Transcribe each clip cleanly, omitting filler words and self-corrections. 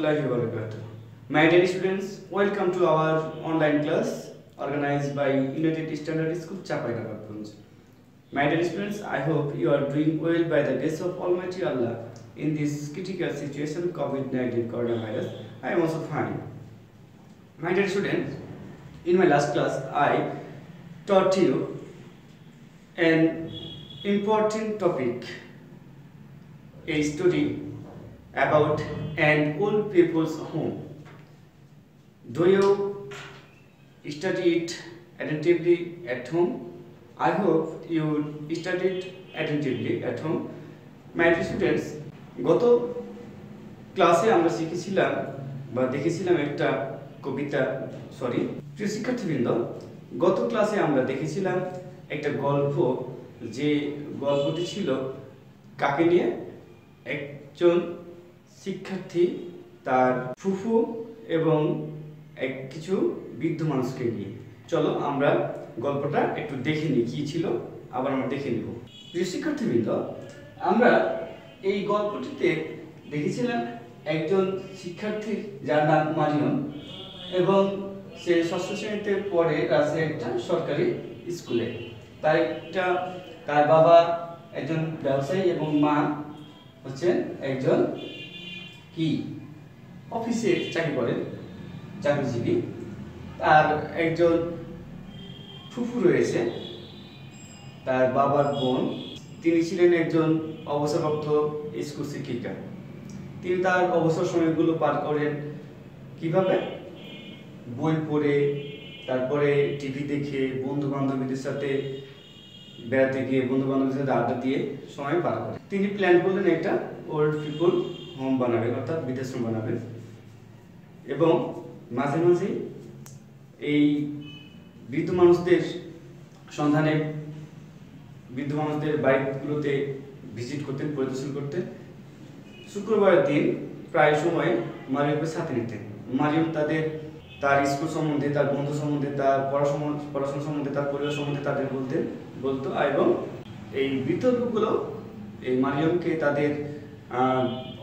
warahmatullahi wabarakatuh. My dear students, welcome to our online class organized by United Standard School, Chapaiganganj. My dear students, I hope you are doing well by the grace of Almighty Allah in this critical situation COVID-19 coronavirus. I am also fine. My dear students, in my last class, I taught you an important topic, a study about an old people's home. Do you study it attentively at home? I hope you studied attentively at home. My dear students, গত ক্লাসে আমরা শিখেছিলাম বা দেখেছিলাম একটা কবিতা প্রিয় শিক্ষার্থীবৃন্দ, গত ক্লাসে আমরা দেখেছিলাম একটা গল্প, যে গল্পটি ছিল কাকে নিয়ে? একজন শিক্ষার্থী তার ফুফু এবং কিছু বৃদ্ধ মানুষকে নিয়ে। চলো আমরা গল্পটা একটু দেখে নিই, কি ছিল আবার আমরা দেখে নিব। প্রিয় শিক্ষার্থীবৃন্দ, আমরা এই গল্পটিতে দেখেছিলাম একজন শিক্ষার্থী যার নাম মারিয়ম, এবং সে ষষ্ঠ শ্রেণীতে পড়ে রাজশাহী একটা সরকারি স্কুলে। তার বাবা একজন ব্যবসায়ী এবং মা হচ্ছেন একজন অফিসে চাকরি করেন, চাকরিজীবী। তার একজন ফুফু রয়েছে, তার বাবার বোন, তিনি ছিলেন একজন অবসরপ্রাপ্ত স্কুল শিক্ষিকা। তিনি তার অবসর সময়গুলো পার করেন কিভাবে? বই পড়ে, তারপরে টিভি দেখে, বন্ধু বান্ধবীদের সাথে বেড়াতে গিয়ে, বন্ধু বান্ধবীদের সাথে আড্ডা দিয়ে সময় পার করেন। তিনি প্ল্যান করলেন একটা ওল্ড পিপল হোম বানাবেন, অর্থাৎ বৃদ্ধাশ্রম বানাবেন, এবং মাঝে মাঝে এই বৃদ্ধ মানুষদের সন্ধানে বৃদ্ধ মানুষদের বাড়িগুলোতে ভিজিট করতেন, পরিদর্শন করতেন। শুক্রবারের দিন প্রায় সময় মারিয়মকে সাথে নিতেন। মারিয়ম তার স্কুল সম্বন্ধে, তার বন্ধু সম্বন্ধে, তার পড়াশোনা সম্বন্ধে, তার পরিবার সম্বন্ধে তাদের বলতো, এবং এই বৃদ্ধ লোকগুলো এই মারিয়মকে তাদের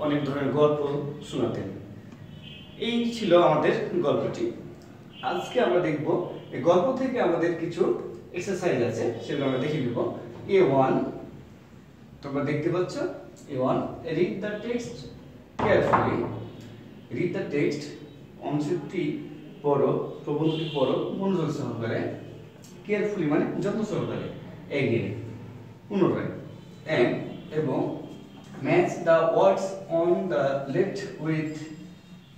অনেক ধরনের গল্প শোনাতেন। এই ছিল আমাদের গল্পটি। আজকে আমরা দেখব এই গল্প থেকে আমাদের কিছু এক্সারসাইজ আছে, সেগুলো আমরা দেখে নিব। A1, তোমরা দেখতে পাচ্ছ A1, read the text carefully. Read the text, অনুচ্ছেদটি পড়ো, প্রবন্ধটি পড়ো মনোযোগ সহকারে। কেয়ারফুলি মানে যত্ন সহকারে। এগেইন, পুনরায়। এবং match the words on the left with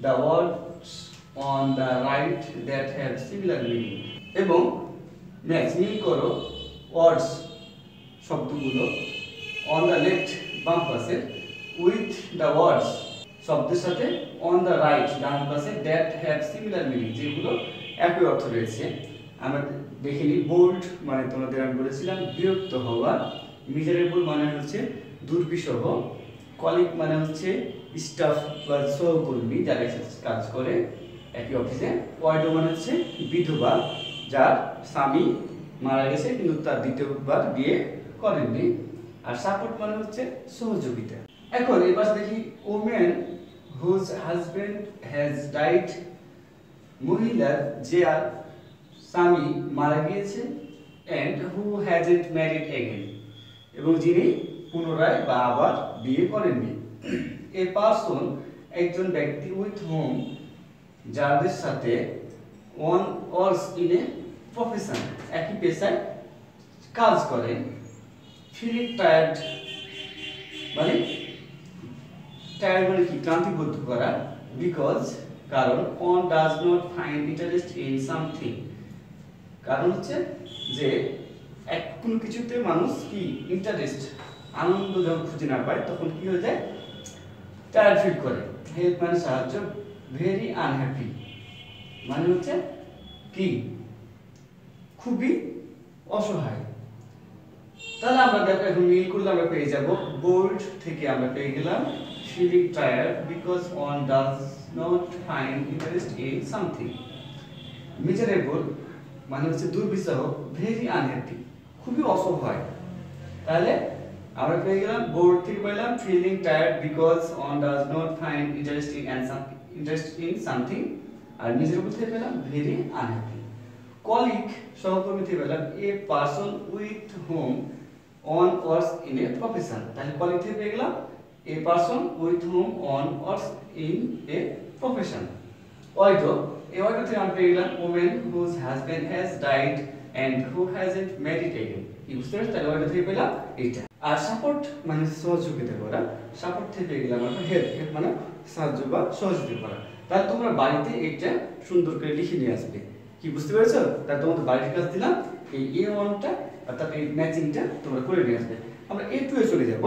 the words on the right that have similar meaning. এবং ম্যাচ, মিল করো ওয়ার্ডস শব্দগুলো, অন দ্য লেফট বাম পাশে, উইথ দ্য ওয়ার্ডস শব্দের সাথে, অন দ্য রাইট ডান পাশে, দ্যাট হ্যাভ সিমিলার মিনিং যেগুলো একই অর্থ রয়েছে। আমরা দেখে নিই। বোল্ড মানে তোমাদের আমি বলেছিলাম বিরক্ত হওয়া, মিজারেবল মানে হচ্ছে দুর্বিষহ, কলিগ মানে হচ্ছে স্টাফ বা সহকর্মী যারা কাজ করে একই অফিসে, ওয়াইডো মানে হচ্ছে বিধবা যার স্বামী মারা গেছে কিন্তু তার দ্বিতীয়বার বিয়ে করেননি, আর সাপোর্ট মানে হচ্ছে সহযোগিতা। এখন এই পাশে দেখি women whose husband has died, মহিলার যার স্বামী মারা গিয়েছে, and who hasn't married again, এবং যিনি পুনরায় বা আবার বিয়ে করেননি। এ পারসন, একজন ব্যক্তি, উইথ হোম যাদের সাথে, one works in a profession একই পেশায় কাজ করেন, ফিলিং টায়ার্ড মানে কি ক্লান্তিবোধ করা, বিকজ কারণ, on does not find interest in something কারণ হচ্ছে যে কোনো কিছুতে মানুষ কি ইন্টারেস্ট, আনন্দ যখন খুঁজে না পায় তখন কি হয়ে যায়? টায়ার্ড ফিল করে। হেল্প মানে সাহায্য, ভেরি আনহ্যাপি মানে হচ্ছে কি খুবই অসহায়। তাহলে আমরা দেখো এখন মিল করলে আমরা পেয়ে যাব, বোল্ড থেকে আমরা পেয়ে গেলাম feeling tired because one does not find interest in something. Miserable মানে হচ্ছে দুর্বিষহ, ভেরি আনহ্যাপি খুবই অসহায়। তাহলে আমরা পেয়ে গেলাম বোর্ড থেকে পেলাম feeling tired because one does not find interesting interest in something, আর নিজের উপর থেকে পেলাম ভেরি আনহ্যাপি। কলিগ সহকর্মী থেকে পেলাম a person with home on works in a profession. তাহলে কলিগ থেকে পেয়ে গেলাম a person with home on works in a profession. Widow, এই ওয়াইডো থেকে আমরা পেয়ে গেলাম women whose husband has died and who hasn't married again. বুঝতে পারছো? তাহলে ওয়াইডো থেকে পেলাম এইটা। আর সাপোর্ট মানে সহযোগিতা করা, সাপোর্ট থেকে পেয়ে গেলাম আমরা হেল্প, হেল্প মানে সাহায্য বা সহযোগিতা করা। তাহলে তোমরা বাড়িতে এটা সুন্দর করে লিখে নিয়ে আসবে। কি বুঝতে পেরেছো? তাহলে তোমাদের বাড়ির কাজ দিলাম এই A1টা অর্থাৎ এই ম্যাচিংটা তোমরা করে নিয়ে আসবে। আমরা A2 এ চলে যাব।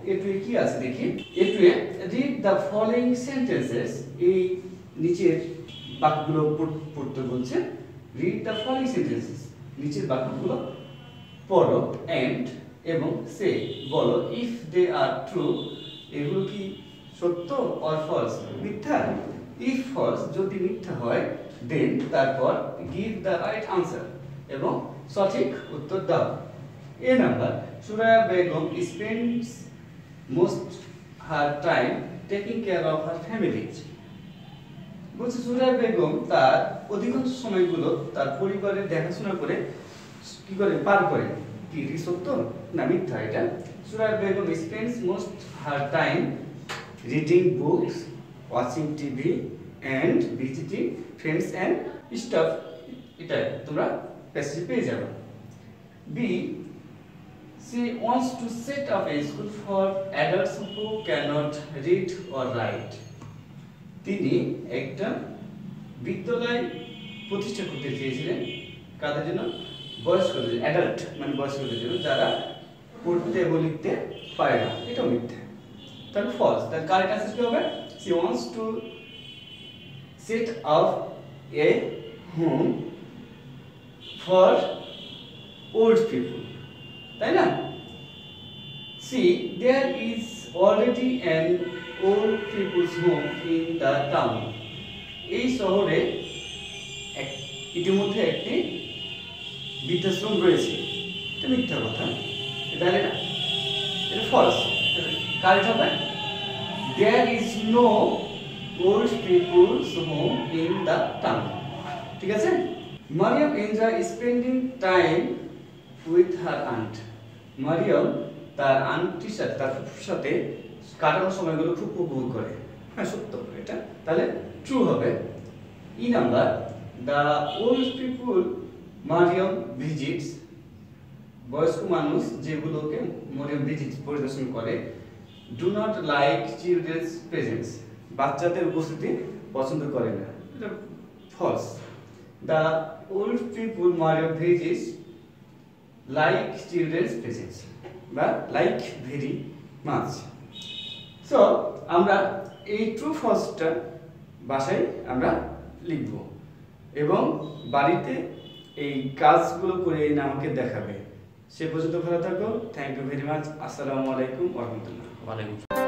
A2 এ কি আছে দেখি। A2 A read the following sentences, এই নিচের বাক্যগুলো পড়তে বলছে। রিড দ্য ফলোইং সেন্টেন্সেস, নিচের বাক্যগুলো পড়ো এন্ড এবং সে বলো ইফ দে আর ট্রু, এগুলো কি সত্য অর ফলস মিথ্যা। ইফ ফলস, যদি মিথ্যা হয়, দেন তারপর গিভ দ্য রাইট আনসার, এবং সঠিক উত্তর দাও। A number, Suraiya Begum spends most her time taking care of her family. বলছে সুরাইয়া বেগম তার অধিকাংশ সময়গুলো তার পরিবারের দেখাশোনা করে কি করে পার করে। কি সত্য না মিথ্যা এটা? Suraiya Begum spends most her time reading books, watching TV and visiting friends and stuff. এটা তোমরা প্যাসেজ পেয়ে যাবে। B, she wants to set up a school for adults who cannot read or write. তিনি একটা বিদ্যালয় প্রতিষ্ঠা করতে চেয়েছিলেন কাদের জন্য? বয়স্কদের, অ্যাডাল্ট মানে বয়স্কদের জন্য, যারা পড়তে এবং লিখতে পারে না। এটাও মিথ্যা। তাহলে ফলস। তার কারেক্ট অ্যান্সার কি হবে? she wants to set up a home for old people, তাই না? See, there is already an old people's home in the town. এই শহরে ইতিমধ্যে একটি বৃদ্ধাশ্রম রয়েছে। এটা মিথ্যা কথা, তাহলে না, এটা ফলস। কারেক্ট হবে there is no old people's home in the town। ঠিক আছে? Mariam enjoy spending time with her aunt. Mariam তার আন্টির সাথে, তার ফুফুর সাথে কাটানোর সময়গুলো খুব উপভোগ করে। হ্যাঁ, সত্য এটা। তাহলে ট্রু হবে। E number, the old people Mariam visits, বয়স্ক মানুষ যেগুলোকে মারিয়াম ভিজিটস পরিদর্শন করে, do not like children's presence, বাচ্চাদের উপস্থিতি পছন্দ করে না। এটা false. The old people Mariam visits like children's presence বা লাইক ভেরি মাচ। সো আমরা এই ট্রু ফলসটা বাসায় আমরা লিখব এবং বাড়িতে এই কাজগুলো করে এনে আমাকে দেখাবে। সে পর্যন্ত ভালো থাকো। Thank you very much. আসসালামু আলাইকুম ওয়া রাহমাতুল্লাহ। ওয়ালাইকুম।